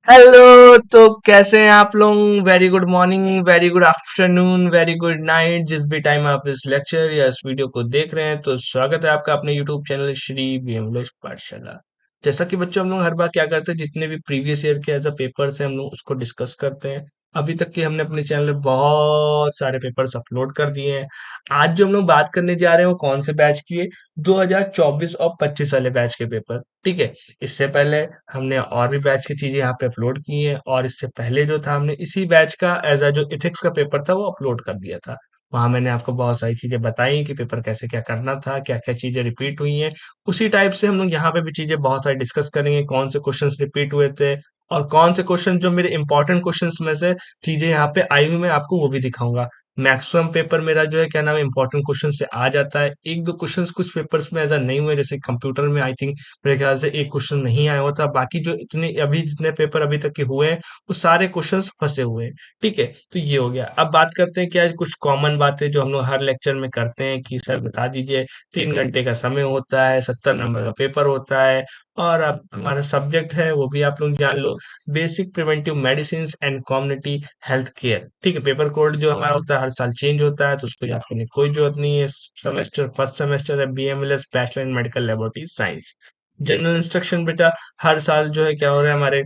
Hello. तो कैसे हैं आप लोग? Very good morning, very good afternoon, very good night, जिस भी टाइम आप इस लेक्चर या इस वीडियो को देख रहे हैं। तो स्वागत है आपका अपने यूट्यूब चैनल श्री व्यमलेश पाठशाला। जैसा कि बच्चों हम लोग हर बार क्या करते हैं, जितने भी प्रीवियस ईयर के एज अ पेपर्स हैं हम लोग उसको डिस्कस करते हैं। अभी तक के हमने अपने चैनल पे बहुत सारे पेपर्स अपलोड कर दिए हैं। आज जो हम लोग बात करने जा रहे हैं वो कौन से बैच की है? 2024 और 25 वाले बैच के पेपर। ठीक है। इससे पहले हमने और भी बैच की चीजें यहाँ पे अपलोड की हैं, और इससे पहले जो था हमने इसी बैच का एज अ जो इथिक्स का पेपर था वो अपलोड कर दिया था। वहां मैंने आपको बहुत सारी चीजें बताई कि पेपर कैसे क्या करना था, क्या क्या चीजें रिपीट हुई हैं। उसी टाइप से हम लोग यहाँ पे भी चीजें बहुत सारी डिस्कस करेंगे, कौन से क्वेश्चंस रिपीट हुए थे और कौन से क्वेश्चन जो मेरे इंपॉर्टेंट क्वेश्चंस में से चीजें यहाँ पे आई हुई मैं आपको वो भी दिखाऊंगा। मैक्सिमम पेपर मेरा जो है क्या नाम है इंपॉर्टेंट क्वेश्चन से आ जाता है। एक दो क्वेश्चंस कुछ पेपर्स में ऐसा नहीं हुए, जैसे कंप्यूटर में आई थिंक मेरे ख्याल से एक क्वेश्चन नहीं आया हुआ था। बाकी जो इतने अभी जितने पेपर अभी तक के हुए हैं वो सारे क्वेश्चंस फंसे हुए हैं। ठीक है। तो ये हो गया। अब बात करते हैं क्या कुछ कॉमन बातें जो हम लोग हर लेक्चर में करते हैं कि सर बता दीजिए। 3 घंटे का समय होता है, 70 नंबर का पेपर होता है, और अब हमारा सब्जेक्ट है वो भी आप लोग जान लो, basic preventive medicine and community health care. ठीक है। पेपर कोड जो हमारा होता है हर साल चेंज होता है, तो उसको याद करने की कोई जरूरत नहीं है। सेमेस्टर फर्स्ट सेमेस्टर है BMLS bachelor in medical laboratory science. General instruction बेटा हर साल जो है क्या हो रहा है हमारे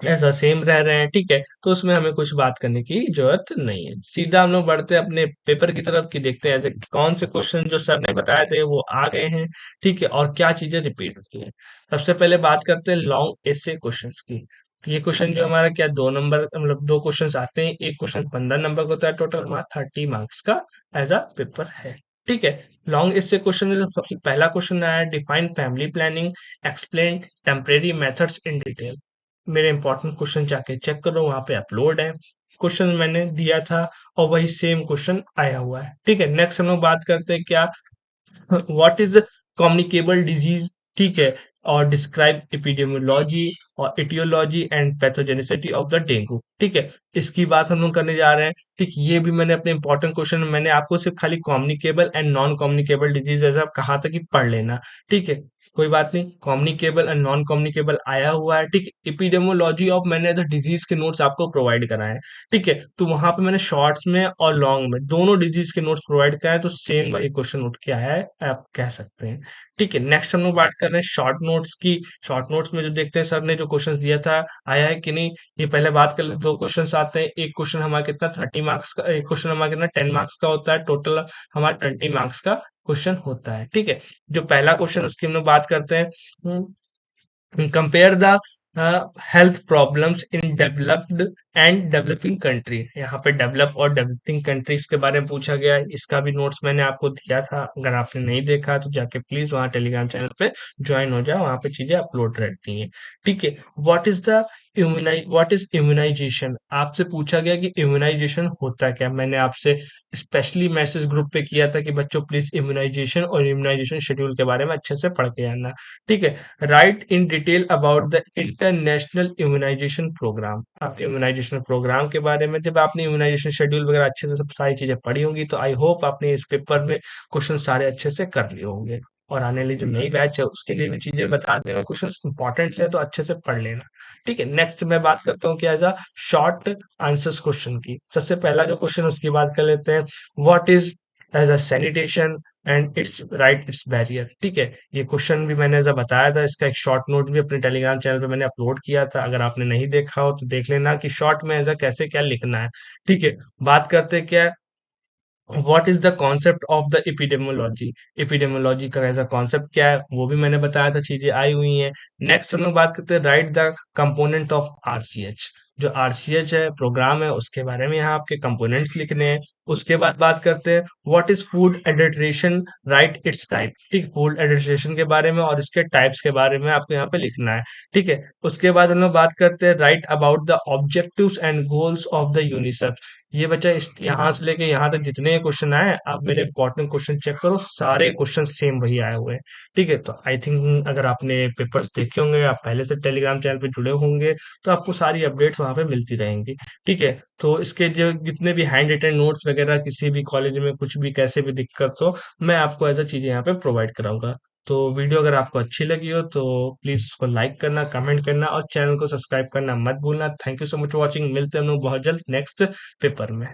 ऐसा सेम रह रहे हैं। ठीक है। तो उसमें हमें कुछ बात करने की जरूरत नहीं है। सीधा हम लोग बढ़ते हैं अपने पेपर की तरफ कि देखते हैं ऐसे कौन से क्वेश्चन जो सर ने बताए थे वो आ गए हैं। ठीक है। और क्या चीजें रिपीट होती हैं। सबसे पहले बात करते हैं लॉन्ग एसे क्वेश्चंस की। ये क्वेश्चन जो हमारा क्या 2 नंबर मतलब दो क्वेश्चन आते हैं। एक क्वेश्चन 15 नंबर का होता है, टोटल हमारा 30 मार्क्स का एज अ पेपर है। ठीक है। लॉन्ग इससे क्वेश्चन में जो सबसे पहला क्वेश्चन आया है, define family planning, explain temporary methods in detail. मेरे इंपॉर्टेंट क्वेश्चन जाके चेक करो, वहां पे अपलोड है। क्वेश्चन मैंने दिया था और वही सेम क्वेश्चन आया हुआ है। ठीक है। नेक्स्ट हम लोग बात करते हैं क्या, व्हाट इज कम्युनिकेबल डिजीज। ठीक है। और डिस्क्राइब एपिडेमियोलॉजी और aetiology and pathogenicity of the dengue. ठीक है। इसकी बात हम लोग करने जा रहे हैं। ठीक, ये भी मैंने अपने इंपॉर्टेंट क्वेश्चन में मैंने आपको सिर्फ खाली communicable and non communicable disease ऐसा कहा था कि पढ़ लेना। ठीक है। कोई बात नहीं, कम्युनिकेबल एंड नॉन कम्युनिकेबल आया हुआ है। ठीक, एपिडेमोलॉजी ऑफ मैंने एज डिजीज के नोट्स आपको प्रोवाइड कराए हैं। ठीक है। तो वहां पे मैंने शॉर्ट्स में और लॉन्ग में दोनों डिजीज के नोट्स प्रोवाइड कराए हैं, तो सेम वही क्वेश्चन उठ के आया है, आप कह सकते हैं। ठीक है। नेक्स्ट हम लोग बात कर रहे हैं शॉर्ट नोट्स की। शॉर्ट नोट्स में जो देखते हैं सर ने जो क्वेश्चन दिया था आया है कि नहीं, ये पहले बात कर ले। दो क्वेश्चन आते हैं, एक क्वेश्चन हमारा कितना 30 मार्क्स का, एक क्वेश्चन हमारा कितना 10 मार्क्स का होता है, टोटल हमारा 20 मार्क्स का क्वेश्चन होता है। ठीक है। जो पहला क्वेश्चन उसकी हम लोग बात करते हैं, compare the health problems in developed and developing country. यहाँ पे डेवलप और डेवलपिंग कंट्रीज के बारे में पूछा गया है। इसका भी नोट्स मैंने आपको दिया था, अगर आपने नहीं देखा तो जाके प्लीज वहाँ टेलीग्राम चैनल पे ज्वाइन हो जाओ, वहाँ पे चीजें अपलोड रहती हैं। ठीक है। व्हाट इज इम्यूनाइजेशन, आपसे पूछा गया कि इम्यूनाइजेशन होता क्या। मैंने आपसे स्पेशली मैसेज ग्रुप पे किया था कि बच्चों प्लीज इम्यूनाइजेशन और इम्यूनाइजेशन शेड्यूल के बारे में अच्छे से पढ़ के आना। ठीक है। Write in detail about the international immunisation programme. आप इम्यूनाइजेशन प्रोग्राम के बारे में, जब आपने इम्यूनाइजेशन शेड्यूल वगैरह अच्छे से सब सारी चीजें पढ़ी होंगी तो आई होप आपने इस पेपर में क्वेश्चन सारे अच्छे से कर लिए होंगे। और आने वाली जो नई बैच है उसके लिए भी चीजें बता देना, क्वेश्चन इंपॉर्टेंट है तो अच्छे से पढ़ लेना। ठीक है। नेक्स्ट मैं बात करता हूँ क्या as a short answers question की। सबसे पहला जो क्वेश्चन उसकी बात कर लेते हैं, what is as a sanitation and its right its barrier. ठीक है। ये क्वेश्चन भी मैंने ऐसा बताया था, इसका एक शॉर्ट नोट भी अपने टेलीग्राम चैनल पे मैंने अपलोड किया था, अगर आपने नहीं देखा हो तो देख लेना कि शॉर्ट में ऐसा कैसे क्या लिखना है। ठीक है। बात करते हैं क्या, what is the concept of the epidemiology. Epidemiology का ऐसा कॉन्सेप्ट क्या है वो भी मैंने बताया था, चीजें आई हुई हैं। नेक्स्ट हम लोग बात करते हैं right the component of RCH. जो आरसीएच है प्रोग्राम है उसके बारे में यहाँ आपके कंपोनेंट्स लिखने हैं। उसके बाद बात करते हैं what is food adulteration, right it's type. ठीक, फूड एडल्ट्रेशन के बारे में और इसके टाइप्स के बारे में आपको यहाँ पे लिखना है। ठीक है। उसके बाद हम लोग बात करते हैं right about the objectives and goals of the UNICEF. ये बच्चा इस यहाँ से लेके यहाँ तक जितने क्वेश्चन आए आप मेरे इंपॉर्टेंट क्वेश्चन चेक करो, सारे क्वेश्चन सेम वही आए हुए हैं। ठीक है। तो आई थिंक अगर आपने पेपर्स देखे होंगे, आप पहले से टेलीग्राम चैनल पे जुड़े होंगे, तो आपको सारी अपडेट्स वहां पे मिलती रहेंगी। ठीक है। तो इसके जो जितने भी हैंड रिटन नोट्स वगैरह किसी भी कॉलेज में कुछ भी कैसे भी दिक्कत हो, मैं आपको ऐसा चीजें यहाँ पे प्रोवाइड कराऊंगा। तो वीडियो अगर आपको अच्छी लगी हो तो प्लीज़ उसको लाइक करना, कमेंट करना और चैनल को सब्सक्राइब करना मत भूलना। Thank you so much for watching. मिलते हैं हम लोग बहुत जल्द नेक्स्ट पेपर में।